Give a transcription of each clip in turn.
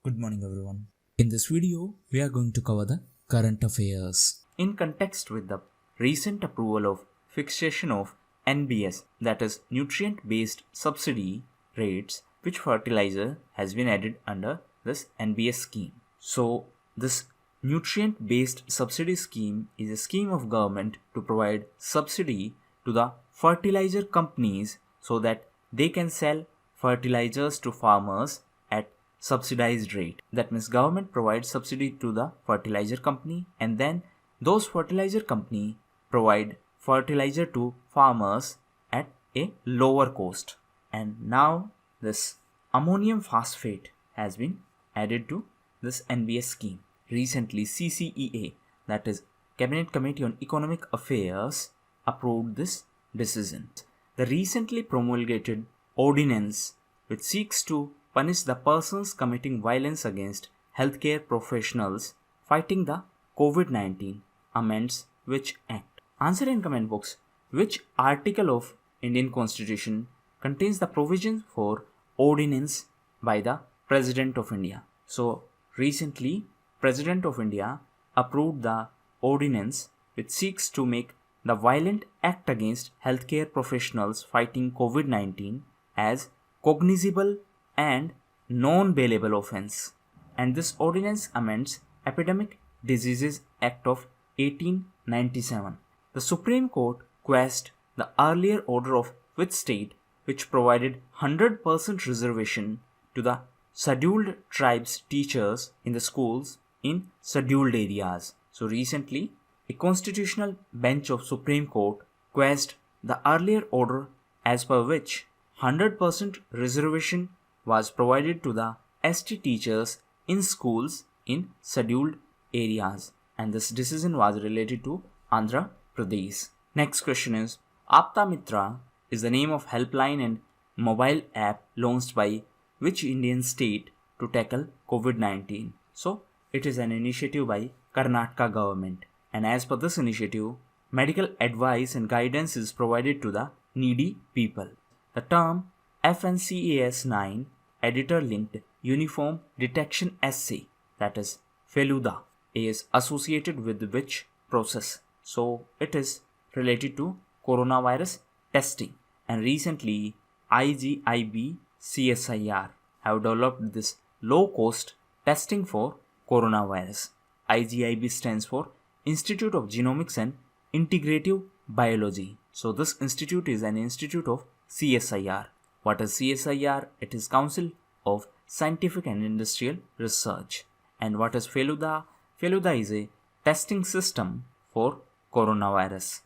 Good morning everyone. In this video, we are going to cover the current affairs. In context with the recent approval of fixation of NBS, that is nutrient based subsidy rates, which fertilizer has been added under this NBS scheme. So this nutrient based subsidy scheme is a scheme of government to provide subsidy to the fertilizer companies so that they can sell fertilizers to farmers at subsidized rate. That means government provides subsidy to the fertilizer company, and then those fertilizer company provide fertilizer to farmers at a lower cost. And now this ammonium phosphate has been added to this NBS scheme. Recently CCEA, that is Cabinet Committee on Economic Affairs, approved this decision. The recently promulgated ordinance which seeks to punish the persons committing violence against healthcare professionals fighting the COVID-19 amends which act? Answer in comment box. Which article of Indian Constitution contains the provision for ordinance by the President of India? So recently President of India approved the ordinance which seeks to make the violent act against healthcare professionals fighting COVID-19 as cognizable and non-bailable offence, and this ordinance amends Epidemic Diseases Act of 1897. The Supreme Court quashed the earlier order of which state which provided 100% reservation to the scheduled tribes teachers in the schools in scheduled areas. So recently, a constitutional bench of Supreme Court quashed the earlier order as per which 100% reservation was provided to the ST teachers in schools in scheduled areas, and this decision was related to Andhra Pradesh. Next question is, Apta Mitra is the name of helpline and mobile app launched by which Indian state to tackle COVID-19? So it is an initiative by Karnataka government, and as per this initiative, medical advice and guidance is provided to the needy people. The term FNCAS 9 editor linked uniform detection assay, that is FELUDA, is associated with which process? So it is related to coronavirus testing, and recently IGIB CSIR have developed this low cost testing for coronavirus. IGIB stands for Institute of Genomics and Integrative Biology. So this institute is an institute of CSIR. What is CSIR? It is Council of Scientific and Industrial Research. And what is FELUDA? FELUDA is a testing system for coronavirus.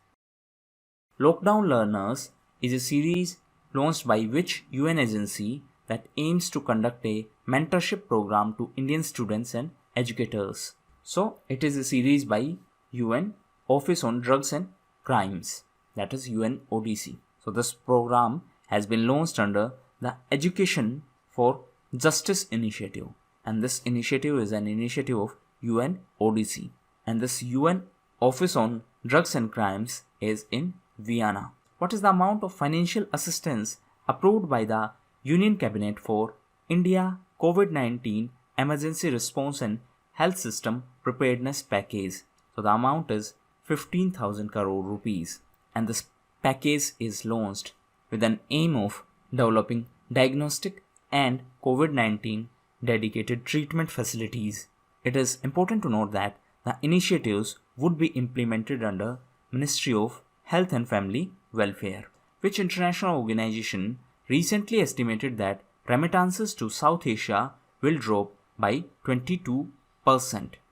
Lockdown Learners is a series launched by which UN agency that aims to conduct a mentorship program to Indian students and educators. So it is a series by UN Office on Drugs and Crimes, that is UNODC. So this program has been launched under the Education for Justice initiative, and this initiative is an initiative of UNODC, and this UN Office on Drugs and Crimes is in Vienna. What is the amount of financial assistance approved by the Union Cabinet for India COVID-19 Emergency Response and Health System Preparedness Package? So the amount is 15,000 crore rupees, and this package is launched with an aim of developing diagnostic and COVID-19 dedicated treatment facilities. It is important to note that the initiatives would be implemented under Ministry of Health and Family Welfare, which international organization recently estimated that remittances to South Asia will drop by 22%.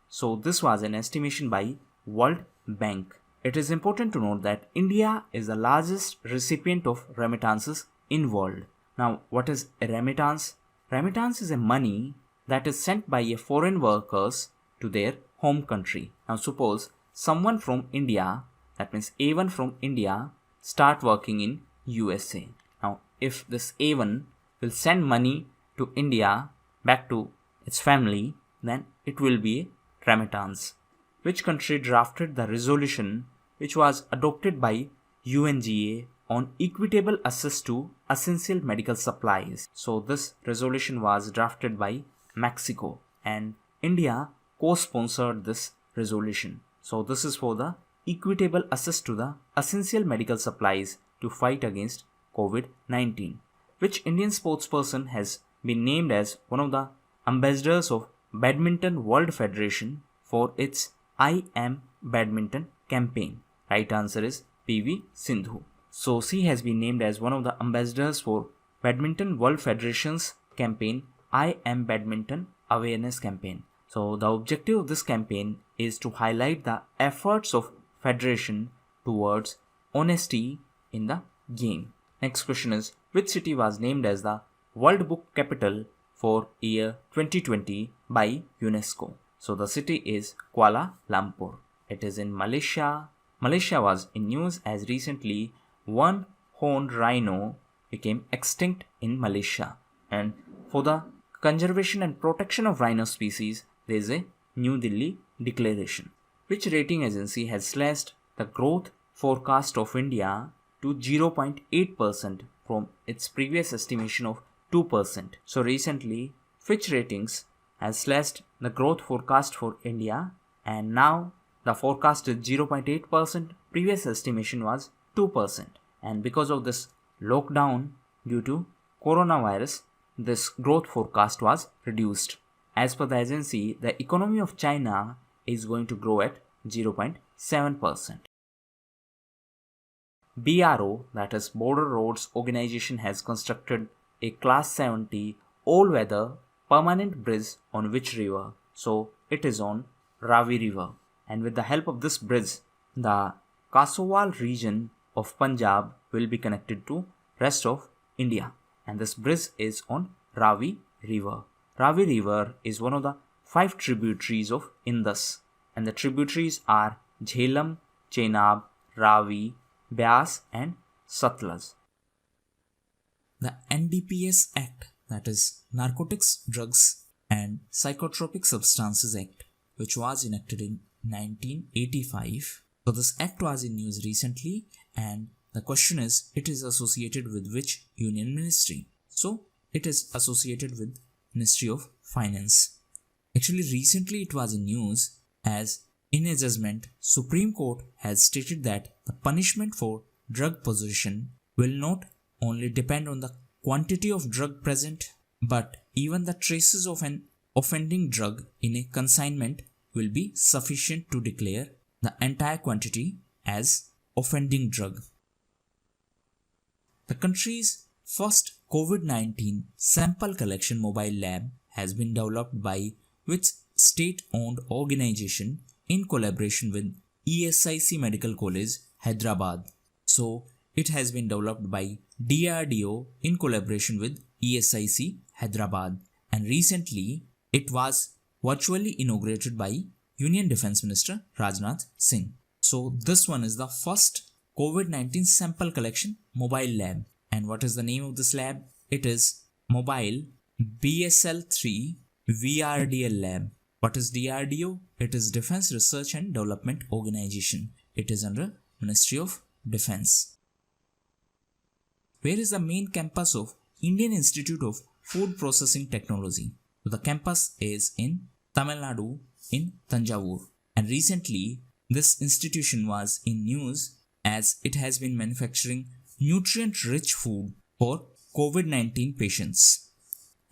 So this was an estimation by World Bank. It is important to note that India is the largest recipient of remittances in world. Now, what is a remittance? Remittance is a money that is sent by a foreign workers to their home country. Now, suppose someone from India, that means A1 from India, start working in USA. Now, if this A1 will send money to India back to its family, then it will be a remittance. Which country drafted the resolution which was adopted by UNGA on equitable access to essential medical supplies? So this resolution was drafted by Mexico, and India co-sponsored this resolution. So this is for the equitable access to the essential medical supplies to fight against COVID-19, which Indian sportsperson has been named as one of the ambassadors of Badminton World Federation for its I Am Badminton campaign. Right answer is PV Sindhu. So she has been named as one of the ambassadors for Badminton World Federation's campaign I Am Badminton Awareness Campaign. So the objective of this campaign is to highlight the efforts of Federation towards honesty in the game. Next question is, which city was named as the World Book Capital for year 2020 by UNESCO? So the city is Kuala Lumpur. It is in Malaysia. Malaysia was in news as recently one horned rhino became extinct in Malaysia. And for the conservation and protection of rhino species, there is a New Delhi declaration. Which rating agency has slashed the growth forecast of India to 0.8% from its previous estimation of 2%? So recently, Fitch Ratings has slashed the growth forecast for India, and now the forecast is 0.8%. Previous estimation was 2%. And because of this lockdown due to coronavirus, this growth forecast was reduced. As per the agency, the economy of China is going to grow at 0.7%. BRO, that is Border Roads Organization, has constructed a Class 70 all-weather permanent bridge on which river? So it is on Ravi River. And with the help of this bridge, the Kasowal region of Punjab will be connected to rest of India. And this bridge is on Ravi River. Ravi River is one of the 5 tributaries of Indus. And the tributaries are Jhelum, Chenab, Ravi, Beas and Satluj. The NDPS Act, that is Narcotics, Drugs and Psychotropic Substances Act, which was enacted in 1985. So this act was in news recently, and the question is, it is associated with which union ministry? So it is associated with Ministry of Finance. Actually, recently it was in news as in a judgment, Supreme Court has stated that the punishment for drug possession will not only depend on the quantity of drug present, but even the traces of an offending drug in a consignment will be sufficient to declare the entire quantity as offending drug. The country's first COVID-19 sample collection mobile lab has been developed by which state-owned organization in collaboration with ESIC Medical College, Hyderabad. So it has been developed by DRDO in collaboration with ESIC, Hyderabad. And recently it was virtually inaugurated by Union Defence Minister Rajnath Singh. So this one is the first COVID-19 sample collection mobile lab. And what is the name of this lab? It is Mobile BSL-3 VRDL Lab. What is DRDO? It is Defence Research and Development Organization. It is under Ministry of Defence. Where is the main campus of Indian Institute of Food Processing Technology? So the campus is in Tamil Nadu in Tanjavur. And recently this institution was in news as it has been manufacturing nutrient-rich food for COVID-19 patients.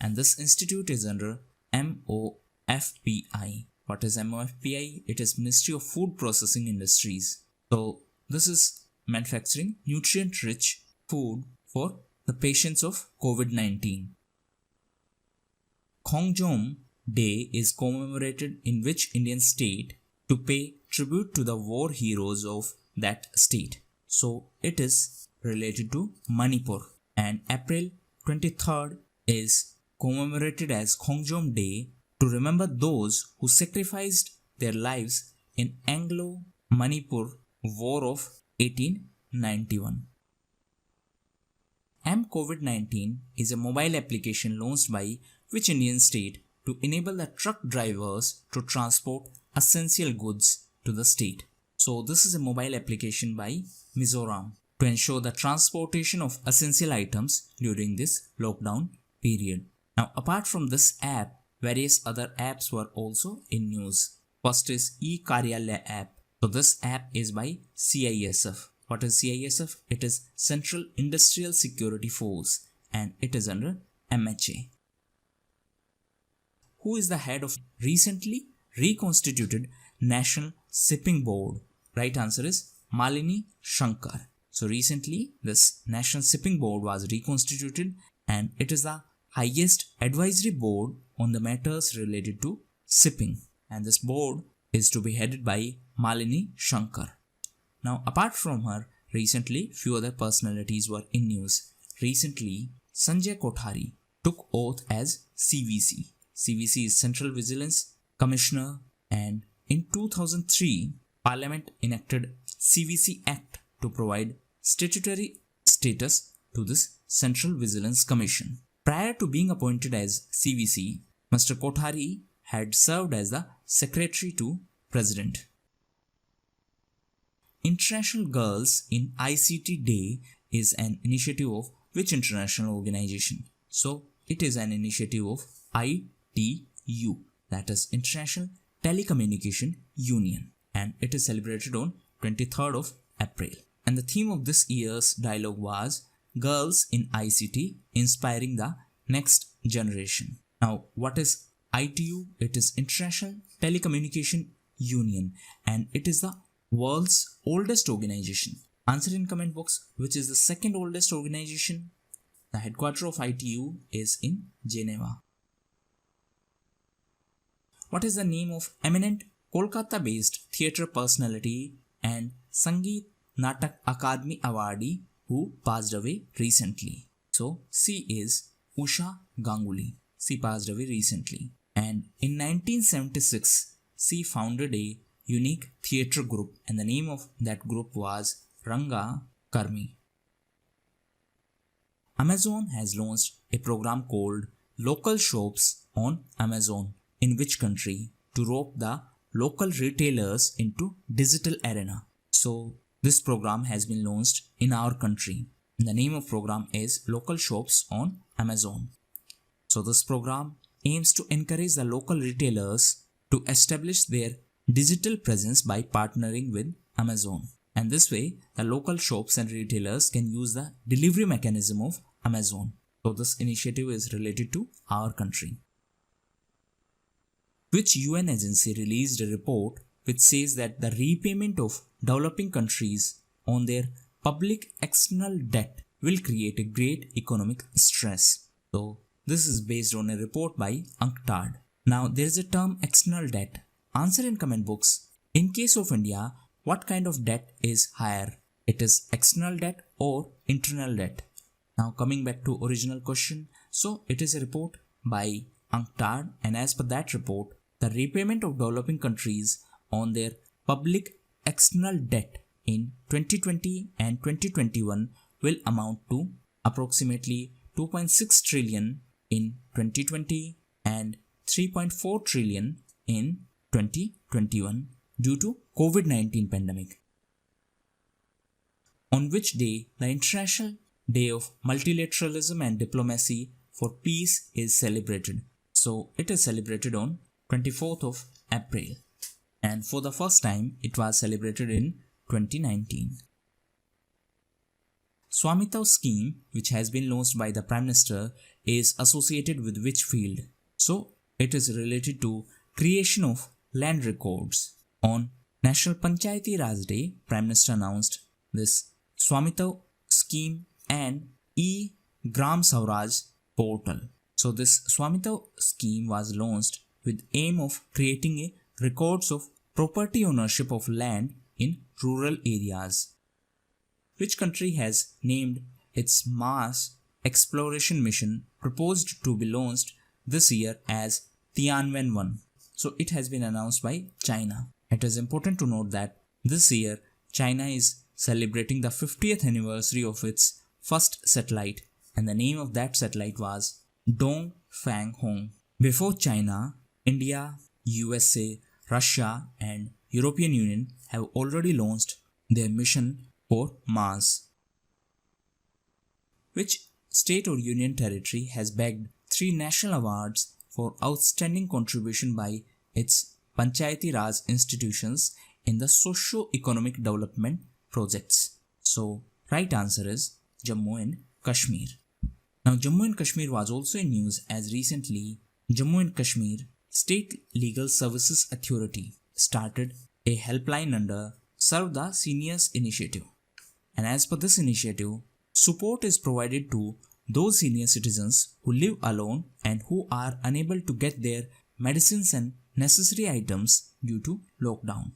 And this institute is under MOFPI. What is MOFPI? It is Ministry of Food Processing Industries. So this is manufacturing nutrient-rich food for the patients of COVID-19. Khongjom Day is commemorated in which Indian state to pay tribute to the war heroes of that state? So it is related to Manipur. And April 23rd is commemorated as Khongjom Day to remember those who sacrificed their lives in Anglo-Manipur War of 1891. M-COVID-19 is a mobile application launched by which Indian state to enable the truck drivers to transport essential goods to the state? So this is a mobile application by Mizoram to ensure the transportation of essential items during this lockdown period. Now apart from this app, various other apps were also in news. First is e-Karyalaya app. So this app is by CISF. What is CISF? It is Central Industrial Security Force and it is under MHA. Who is the head of recently reconstituted National Shipping Board? Right answer is Malini Shankar. So recently this National Shipping Board was reconstituted and it is the highest advisory board on the matters related to shipping. And this board is to be headed by Malini Shankar. Now apart from her, recently few other personalities were in news. Recently Sanjay Kothari took oath as CVC. CVC is Central Vigilance Commissioner, and in 2003 Parliament enacted CVC Act to provide statutory status to this Central Vigilance Commission. Prior to being appointed as CVC, Mr. Kothari had served as the Secretary to President. International Girls in ICT Day is an initiative of which international organization? So it is an initiative of ITU, that is International Telecommunication Union, and it is celebrated on 23rd of April. And the theme of this year's dialogue was Girls in ICT Inspiring the Next Generation. Now what is ITU? It is International Telecommunication Union and it is the world's oldest organization. Answer in comment box which is the second oldest organization. The headquarters of ITU is in Geneva. What is the name of eminent Kolkata-based theatre personality and Sangeet Natak Akademi awardee who passed away recently? So she is Usha Ganguly. She passed away recently. And in 1976, she founded a unique theatre group and the name of that group was Ranga Karmi. Amazon has launched a program called Local Shops on Amazon. In which country? To rope the local retailers into digital arena. So this program has been launched in our country. The name of program is Local Shops on Amazon. So this program aims to encourage the local retailers to establish their digital presence by partnering with Amazon. And this way, the local shops and retailers can use the delivery mechanism of Amazon. So this initiative is related to our country. Which UN agency released a report which says that the repayment of developing countries on their public external debt will create a great economic stress. So this is based on a report by UNCTAD. Now there is a term external debt. Answer in comment box. In case of India, what kind of debt is higher? It is external debt or internal debt? Now coming back to original question. So it is a report by UNCTAD and as per that report, the repayment of developing countries on their public external debt in 2020 and 2021 will amount to approximately 2.6 trillion in 2020 and 3.4 trillion in 2021 due to COVID-19 pandemic. On which day the International Day of Multilateralism and Diplomacy for Peace is celebrated? So it is celebrated on 24th of April and for the first time it was celebrated in 2019. Swamitva scheme, which has been launched by the Prime Minister, is associated with which field? So it is related to creation of land records. On National Panchayati Raj Day, Prime Minister announced this Swamitva scheme and e-Gram Swaraj portal. So this Swamitva scheme was launched with aim of creating a records of property ownership of land in rural areas. Which country has named its Mars exploration mission proposed to be launched this year as Tianwen-1? So it has been announced by China. It is important to note that this year China is celebrating the 50th anniversary of its first satellite and the name of that satellite was Dongfang-Hong. Before China, India, USA, Russia and European Union have already launched their mission for Mars. Which state or union territory has bagged 3 national awards for outstanding contribution by its panchayati Raj institutions in the socio-economic development projects. So, right answer is Jammu and Kashmir. Now, Jammu and Kashmir was also in news as recently Jammu and Kashmir State Legal Services Authority started a helpline under Serve the Seniors initiative. And as per this initiative, support is provided to those senior citizens who live alone and who are unable to get their medicines and necessary items due to lockdown.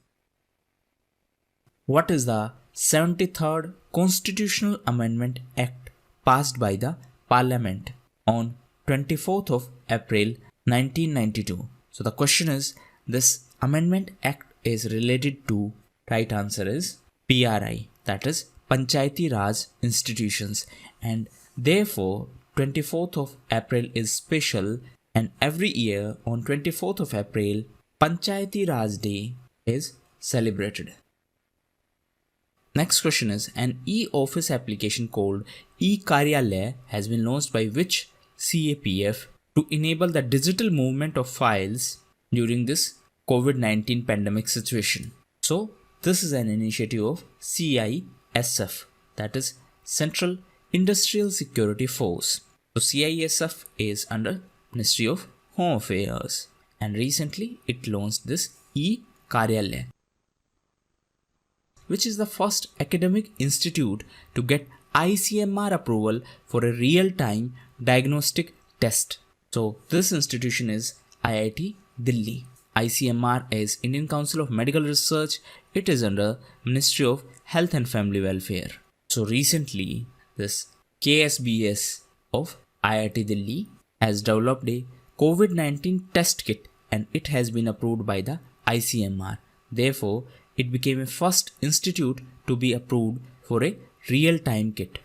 What is the 73rd Constitutional Amendment Act passed by the Parliament on 24th of April 1992? So the question is, this Amendment Act is related to, right answer is PRI, that is Panchayati Raj institutions, and therefore 24th of April is special, and every year on 24th of April Panchayati Raj Day is celebrated. Next question is, an e-office application called e-Karyalaya has been launched by which CAPF to enable the digital movement of files during this COVID-19 pandemic situation. So this is an initiative of CISF, that is Central Industrial Security Force. So CISF is under Ministry of Home Affairs, and recently it launched this e-Karyalaya, which is the first academic institute to get ICMR approval for a real-time diagnostic test. So this institution is IIT Delhi. ICMR is Indian Council of Medical Research. It is under Ministry of Health and Family Welfare. So recently this KSBS of IIT Delhi has developed a COVID-19 test kit, and it has been approved by the ICMR. Therefore, it became a first institute to be approved for a real-time kit.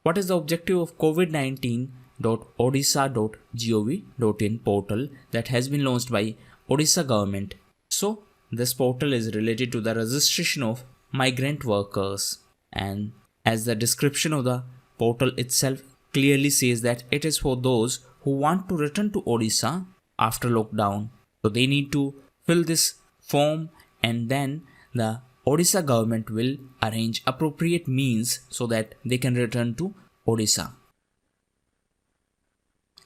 What is the objective of COVID-19.odisha.gov.in portal that has been launched by Orissa government? So, this portal is related to the registration of migrant workers, and as the description of the portal itself clearly says that it is for those who want to return to Odisha after lockdown. So they need to fill this form, and then the Odisha government will arrange appropriate means so that they can return to Odisha.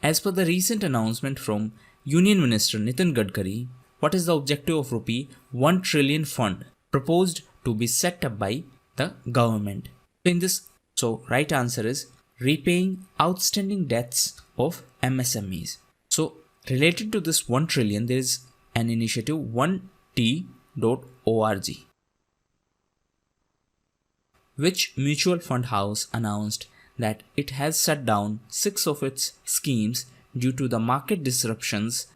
As per the recent announcement from Union Minister Nitin Gadkari, what is the objective of rupee 1 trillion fund proposed to be set up by the government? So right answer is repaying outstanding debts of MSMEs. So related to this 1 trillion, there is an initiative 1t.org, which mutual fund house announced that it has shut down 6 of its schemes due to the market disruptions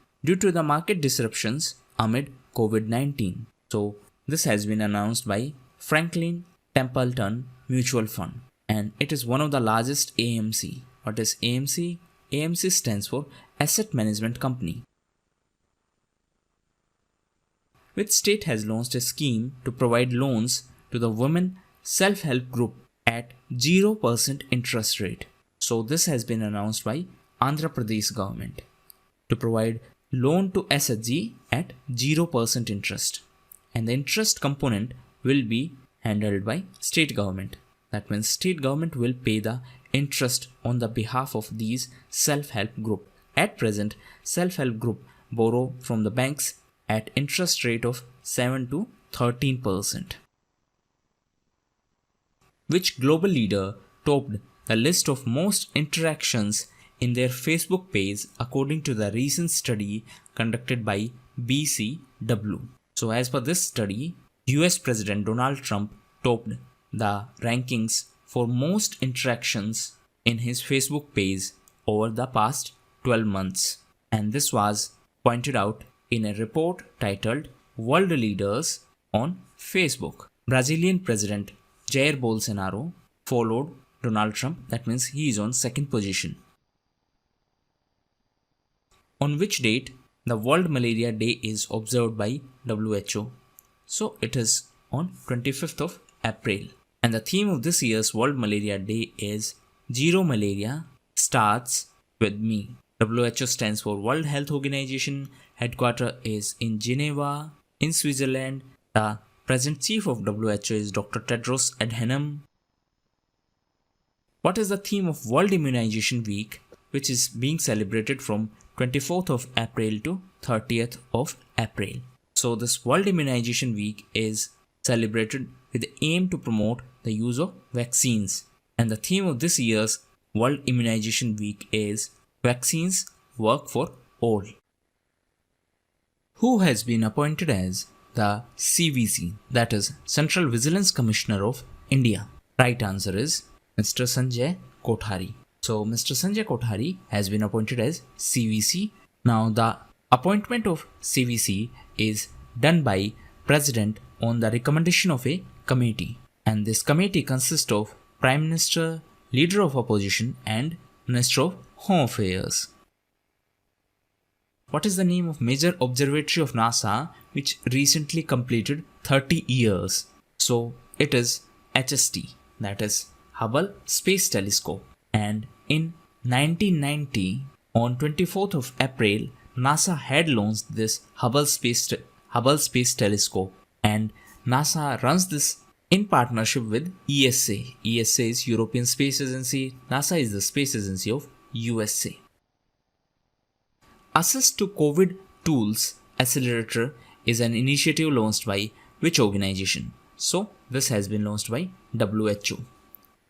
amid COVID-19. So this has been announced by Franklin Templeton Mutual Fund, and it is one of the largest AMC. What is AMC? AMC stands for Asset Management Company. Which state has launched a scheme to provide loans to the women self-help group at 0% interest rate? So this has been announced by Andhra Pradesh government to provide loan to SHG at 0% interest, and the interest component will be handled by state government. That means state government will pay the interest on the behalf of these self-help group. At present, self-help group borrow from the banks at interest rate of 7 to 13%. Which global leader topped the list of most interactions in their Facebook page according to the recent study conducted by BCW? So as per this study, US President Donald Trump topped the rankings for most interactions in his Facebook page over the past 12 months. And this was pointed out in a report titled World Leaders on Facebook. Brazilian President Jair Bolsonaro followed Donald Trump. That means he is on second position. On which date the World Malaria Day is observed by WHO? So it is on 25th of April. And the theme of this year's World Malaria Day is Zero Malaria Starts With Me. WHO stands for World Health Organization. Headquarters is in Geneva, in Switzerland. The present chief of WHO is Dr. Tedros Adhanom. What is the theme of World Immunization Week, which is being celebrated from 24th of April to 30th of April? So this World Immunization Week is celebrated with the aim to promote the use of vaccines. And the theme of this year's World Immunization Week is Vaccines Work for All. Who has been appointed as the CVC, that is Central Vigilance Commissioner of India? Right answer is Mr. Sanjay Kothari. So Mr. Sanjay Kothari has been appointed as CVC. Now the appointment of CVC is done by President on the recommendation of a committee, and this committee consists of Prime Minister, Leader of Opposition and Minister of Home Affairs. What is the name of major observatory of NASA which recently completed 30 years? So it is HST, that is Hubble Space Telescope. And in 1990, on 24th of April, NASA had launched this Hubble Space Telescope, and NASA runs this in partnership with ESA. ESA is European Space Agency. NASA is the space agency of USA. Access to COVID Tools Accelerator is an initiative launched by which organization? So this has been launched by WHO.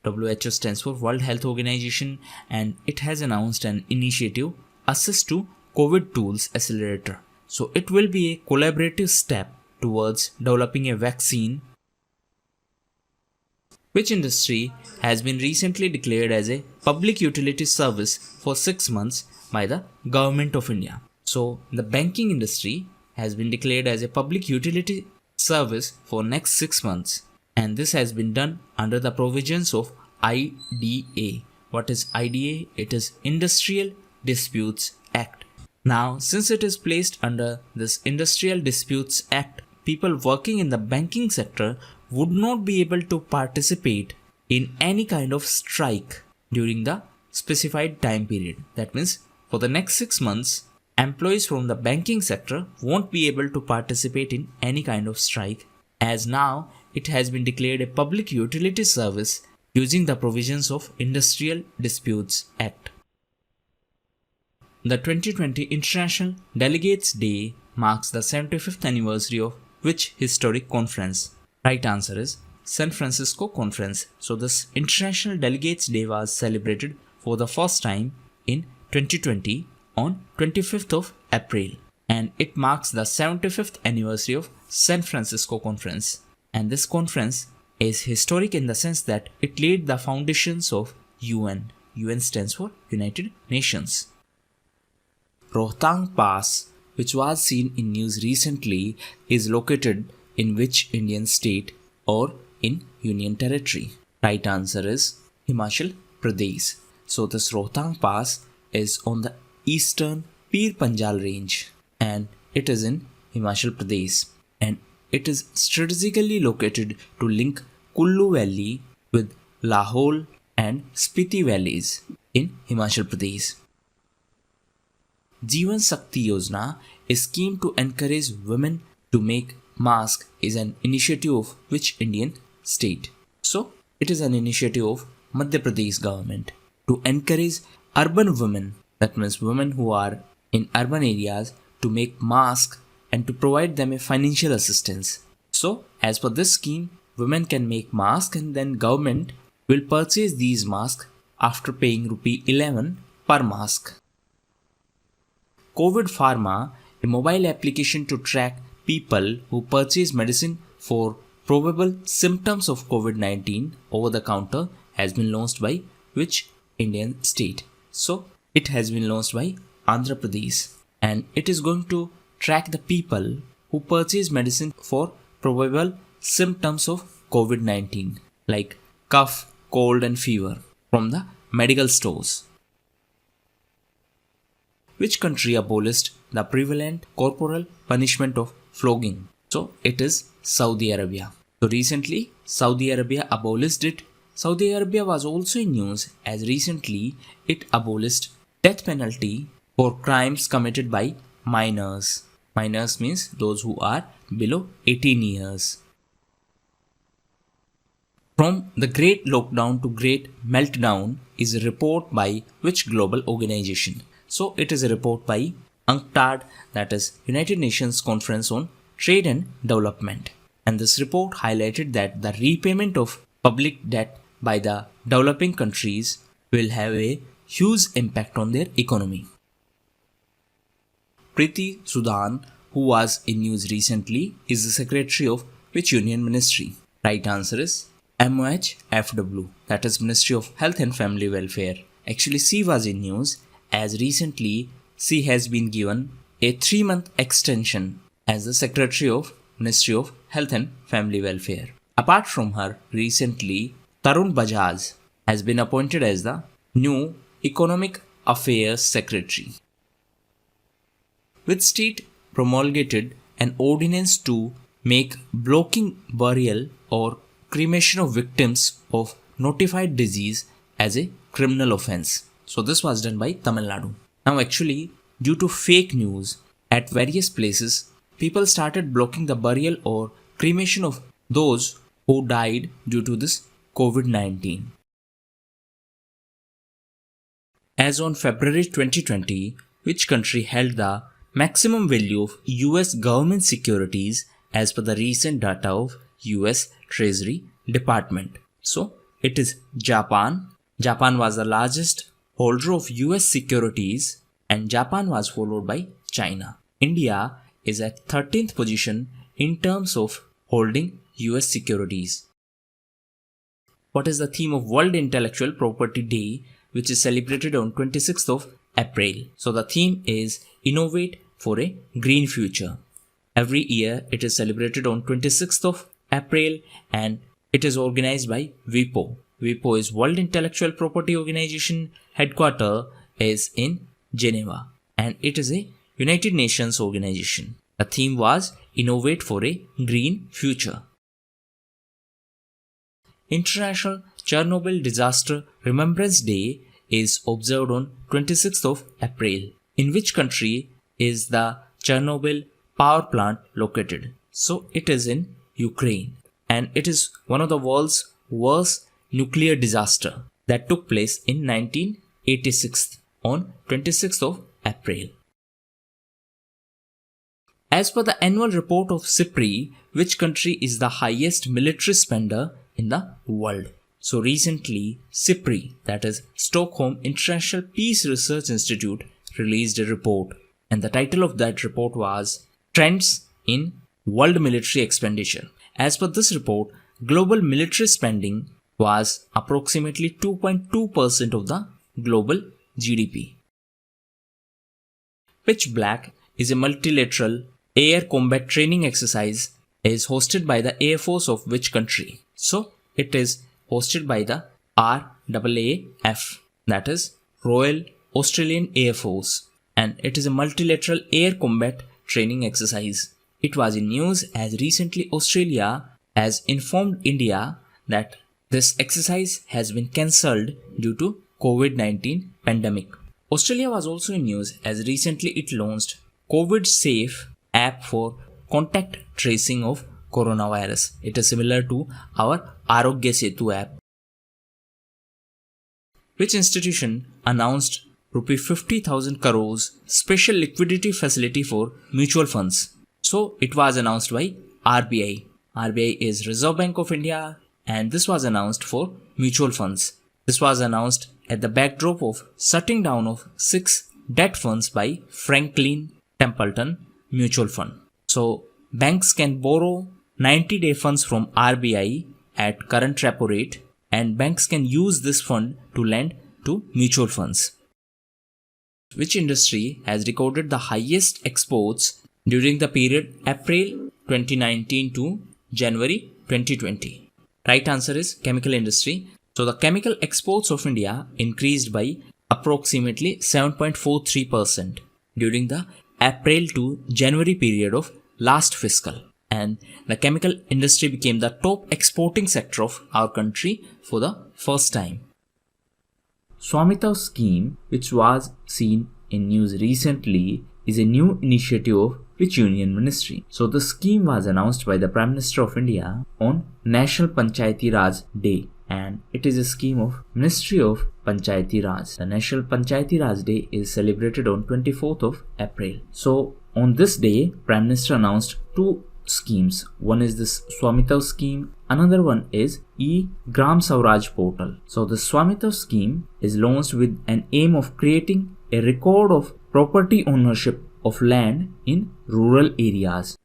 WHO stands for World Health Organization, and it has announced an initiative, Access to COVID Tools Accelerator. So it will be a collaborative step towards developing a vaccine, which industry has been recently declared as a public utility service for 6 months by the Government of India. So the banking industry has been declared as a public utility service for next 6 months, and this has been done under the provisions of IDA. What is IDA? It is Industrial Disputes Act. Now, since it is placed under this Industrial Disputes Act, people working in the banking sector would not be able to participate in any kind of strike during the specified time period. That means for the next 6 months, employees from the banking sector won't be able to participate in any kind of strike, as now it has been declared a public utility service using the provisions of Industrial Disputes Act. The 2020 International Delegates Day marks the 75th anniversary of which historic conference? Right answer is San Francisco Conference. So this International Delegates Day was celebrated for the first time in 2020 on 25th of April, and it marks the 75th anniversary of San Francisco Conference. And this conference is historic in the sense that it laid the foundations of UN. UN stands for United Nations. Rohtang Pass, which was seen in news recently, is located in which Indian state or in Union Territory? Right answer is Himachal Pradesh. So this Rohtang Pass is on the eastern Pir Panjal range, and it is in Himachal Pradesh, and it is strategically located to link Kullu Valley with Lahore and Spiti valleys in Himachal Pradesh. Jeevan Shakti Yojana, a scheme to encourage women to make masks, is an initiative of which Indian state? So it is an initiative of Madhya Pradesh government to encourage urban women, that means women who are in urban areas, to make masks and to provide them a financial assistance. So as per this scheme, women can make masks and then government will purchase these masks after paying rupee 11 per mask. COVID Pharma, a mobile application to track people who purchase medicine for probable symptoms of COVID-19 over the counter, has been launched by which Indian state? So it has been launched by Andhra Pradesh, and it is going to track the people who purchase medicine for probable symptoms of COVID-19 like cough, cold and fever from the medical stores. Which country abolished the prevalent corporal punishment of flogging? So it is Saudi Arabia. So recently Saudi Arabia abolished it. Saudi Arabia was also in news as recently it abolished death penalty for crimes committed by minors. Minors means those who are below 18 years. From the Great Lockdown to Great Meltdown is a report by which global organization? So it is a report by UNCTAD, that is United Nations Conference on Trade and Development. And this report highlighted that the repayment of public debt by the developing countries will have a huge impact on their economy. Preeti Sudhan, who was in news recently, is the secretary of which union ministry? Right answer is MOHFW, that is Ministry of Health and Family Welfare. Actually, she was in news as recently she has been given a 3-month extension as the secretary of Ministry of Health and Family Welfare. Apart from her, recently Tarun Bajaj has been appointed as the new Economic Affairs Secretary. Which state promulgated an ordinance to make blocking burial or cremation of victims of notified disease as a criminal offense? So this was done by Tamil Nadu. Now actually, due to fake news at various places, people started blocking the burial or cremation of those who died due to this COVID-19. As on February 2020, which country held the maximum value of US government securities as per the recent data of US Treasury Department? So it is Japan. Japan was the largest holder of US securities and Japan was followed by China. India is at 13th position in terms of holding US securities. What is the theme of World Intellectual Property Day, which is celebrated on 26th of April? So the theme is Innovate for a Green Future. Every year it is celebrated on 26th of April and it is organized by WIPO. WIPO is World Intellectual Property Organization. Headquarters is in Geneva and it is a United Nations organization. The theme was Innovate for a Green Future. International Chernobyl Disaster Remembrance Day is observed on 26th of April. In which country is the Chernobyl power plant located? So it is in Ukraine and it is one of the world's worst nuclear disaster that took place in 1986 on 26th of April. As per the annual report of SIPRI, which country is the highest military spender in the world? So recently, SIPRI, that is Stockholm International Peace Research Institute, released a report and the title of that report was Trends in World Military Expenditure. As per this report, global military spending was approximately 2.2% of the global GDP. Pitch Black is a multilateral air combat training exercise is hosted by the Air Force of which country? So it is hosted by the RAAF, that is Royal Australian Air Force, and it is a multilateral air combat training exercise. It was in news as recently Australia has informed India that this exercise has been cancelled due to COVID-19 pandemic. Australia was also in news as recently it launched COVID Safe app for contact tracing of coronavirus. It is similar to our Arogya Setu app. Which institution announced Rupee 50,000 crores special liquidity facility for mutual funds? So it was announced by RBI. RBI is Reserve Bank of India and this was announced for mutual funds. This was announced at the backdrop of shutting down of 6 debt funds by Franklin Templeton Mutual Fund. So banks can borrow 90-day funds from RBI at current repo rate and banks can use this fund to lend to mutual funds. Which industry has recorded the highest exports during the period April 2019 to January 2020? Right answer is chemical industry. So the chemical exports of India increased by approximately 7.43% during the April to January period of last fiscal, and the chemical industry became the top exporting sector of our country for the first time. Swamita scheme, which was seen in news recently is a new initiative of which union ministry? So the scheme was announced by the Prime Minister of India on National Panchayati Raj Day, and it is a scheme of Ministry of Panchayati Raj. The National Panchayati Raj Day is celebrated on 24th of April. So on this day, Prime Minister announced two schemes. One is this Swamitav scheme, another one is Gram Sauraj portal. So the Swamitav scheme is launched with an aim of creating a record of property ownership of land in rural areas.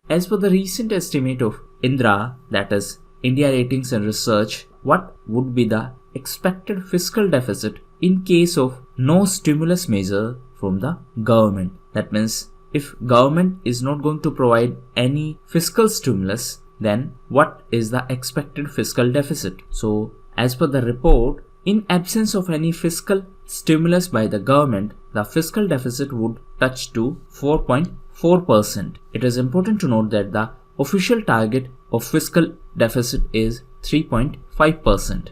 As per the recent estimate of INDRA, that is India Ratings and Research, what would be the expected fiscal deficit in case of no stimulus measure from the government? That means if government is not going to provide any fiscal stimulus, then what is the expected fiscal deficit? So as per the report, in absence of any fiscal stimulus by the government, the fiscal deficit would touch to 4.4%. It is important to note that the official target of fiscal deficit is 3.5%.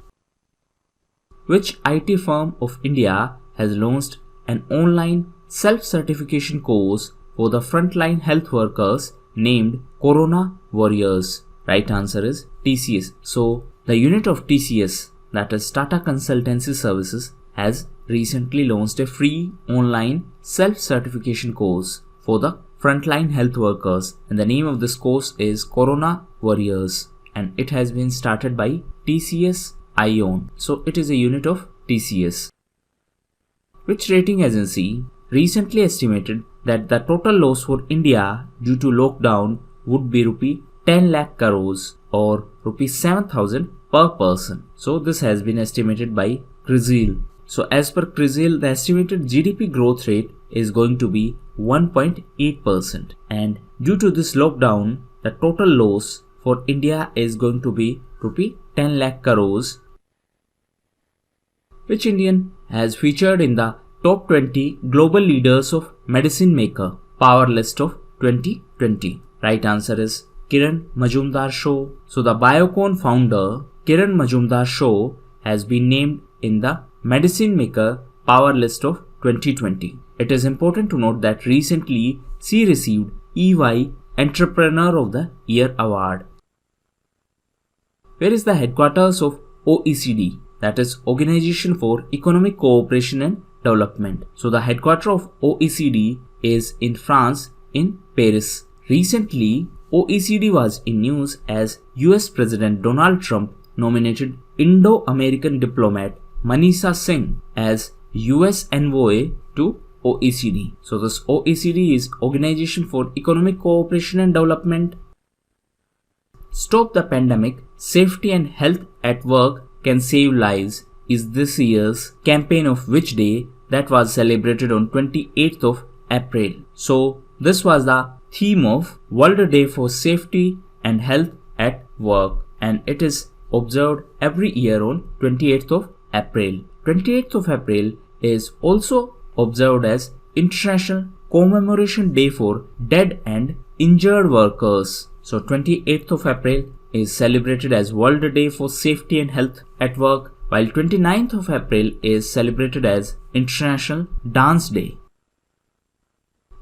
Which IT firm of India has launched an online self-certification course for the frontline health workers named Corona Warriors? Right answer is TCS. So the unit of TCS, that is Tata Consultancy Services, has recently launched a free online self-certification course for the frontline health workers, and the name of this course is Corona Warriors, and it has been started by TCS Ion. So it is a unit of TCS. Which rating agency recently estimated that the total loss for India due to lockdown would be rupee 10 lakh crores or rupee 7,000 per person? So this has been estimated by CRISIL. So as per CRISIL, the estimated GDP growth rate is going to be 1.8%, and due to this lockdown, the total loss for India is going to be rupee 10 lakh crores. Which Indian has featured in the top 20 global leaders of medicine maker power list of 2020? Right answer is Kiran Majumdar-Shaw. So the Biocon founder Kiran Majumdar-Shaw has been named in the medicine maker power list of 2020. It is important to note that recently she received EY Entrepreneur of the Year award. Where is the headquarters of OECD? That is Organization for Economic Cooperation and Development. So the headquarters of OECD is in France, in Paris. Recently, OECD was in news as US President Donald Trump nominated Indo-American diplomat Manisha Singh as US envoy to OECD. So this OECD is Organization for Economic Cooperation and Development. Stop the Pandemic, Safety and Health at Work Can Save Lives is this year's campaign of which day that was celebrated on 28th of April. So this was the theme of World Day for Safety and Health at Work, and it is observed every year on 28th of April. 28th of April is also observed as International Commemoration Day for Dead and Injured Workers. So 28th of April is celebrated as World Day for Safety and Health at Work, while 29th of April is celebrated as International Dance Day.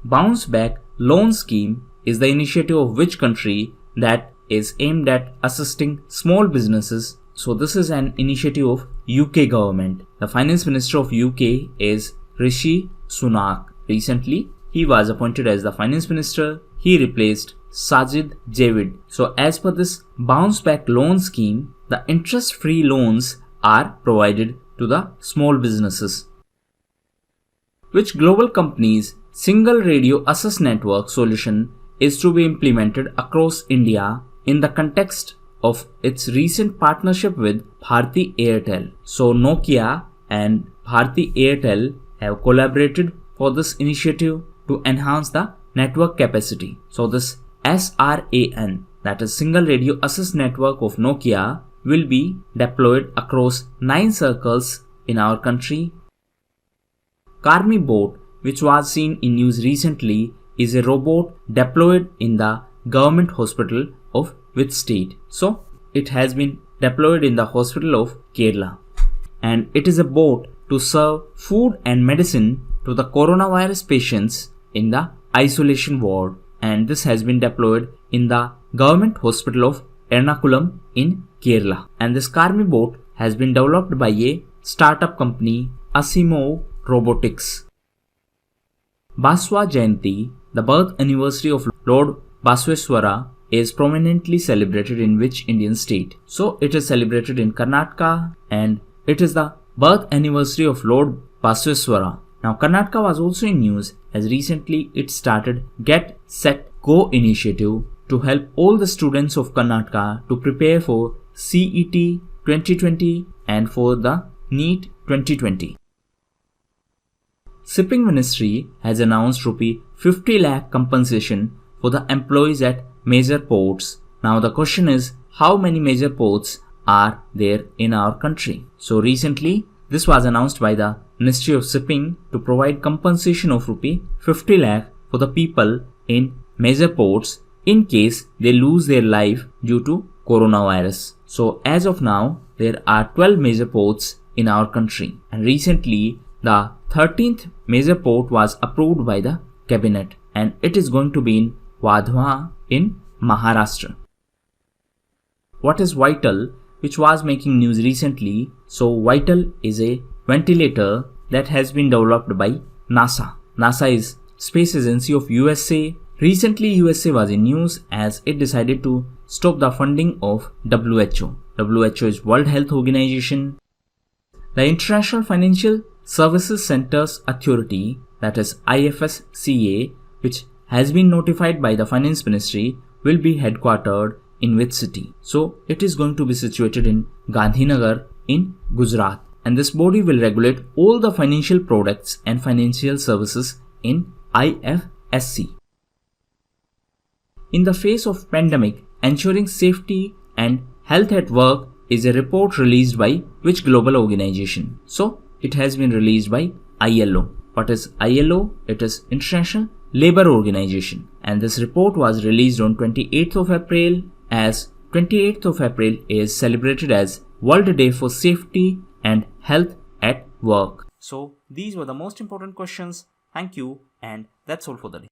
Bounceback loan scheme is the initiative of which country that is aimed at assisting small businesses? So this is an initiative of UK government. The Finance Minister of UK is Rishi Sunak. Recently, he was appointed as the Finance Minister. He replaced Sajid Javid. So as per this Bounceback loan scheme, the interest-free loans are provided to the small businesses. Which global company's single radio access network solution is to be implemented across India in the context of its recent partnership with Bharti Airtel? So Nokia and Bharti Airtel have collaborated for this initiative to enhance the network capacity. So this SRAN, that is Single Radio Access Network of Nokia, will be deployed across 9 circles in our country. Carmy Boat, which was seen in news recently, is a robot deployed in the government hospital of which state? So it has been deployed in the hospital of Kerala, and it is a boat to serve food and medicine to the coronavirus patients in the isolation ward, and this has been deployed in the Government Hospital of Ernakulam in Kerala. And this Carmy Boat has been developed by a startup company Asimo Robotics. Baswa Jayanti, the birth anniversary of Lord Basveshwara, is prominently celebrated in which Indian state? So it is celebrated in Karnataka, and it is the birth anniversary of Lord Basveshwara. Now Karnataka was also in news as recently it started Get Set Go initiative to help all the students of Karnataka to prepare for CET 2020 and for the NEET 2020. Shipping Ministry has announced Rupee 50 lakh compensation for the employees at major ports. Now the question is, how many major ports are there in our country? So recently this was announced by the Ministry of Shipping to provide compensation of Rupee 50 lakh for the people in major ports in case they lose their life due to coronavirus. So as of now there are 12 major ports in our country, and recently the 13th major port was approved by the cabinet, and it is going to be in Wadhwa in Maharashtra. What is Vital, which was making news recently? So Vital is a ventilator that has been developed by NASA. NASA is space agency of USA. Recently USA was in news as it decided to stop the funding of WHO. WHO is World Health Organization. The International Financial Services Centers Authority, that is IIFCA, which has been notified by the Finance Ministry, will be headquartered in which city? So it is going to be situated in Gandhinagar in Gujarat, and this body will regulate all the financial products and financial services in IFSC. In the face of pandemic, ensuring safety and health at work is a report released by which global organization? So it has been released by ILO. What is ILO? It is International Labour Organization, and this report was released on 28th of April, as 28th of April is celebrated as World Day for Safety and Health at Work. So these were the most important questions. Thank you, and that's all for the day.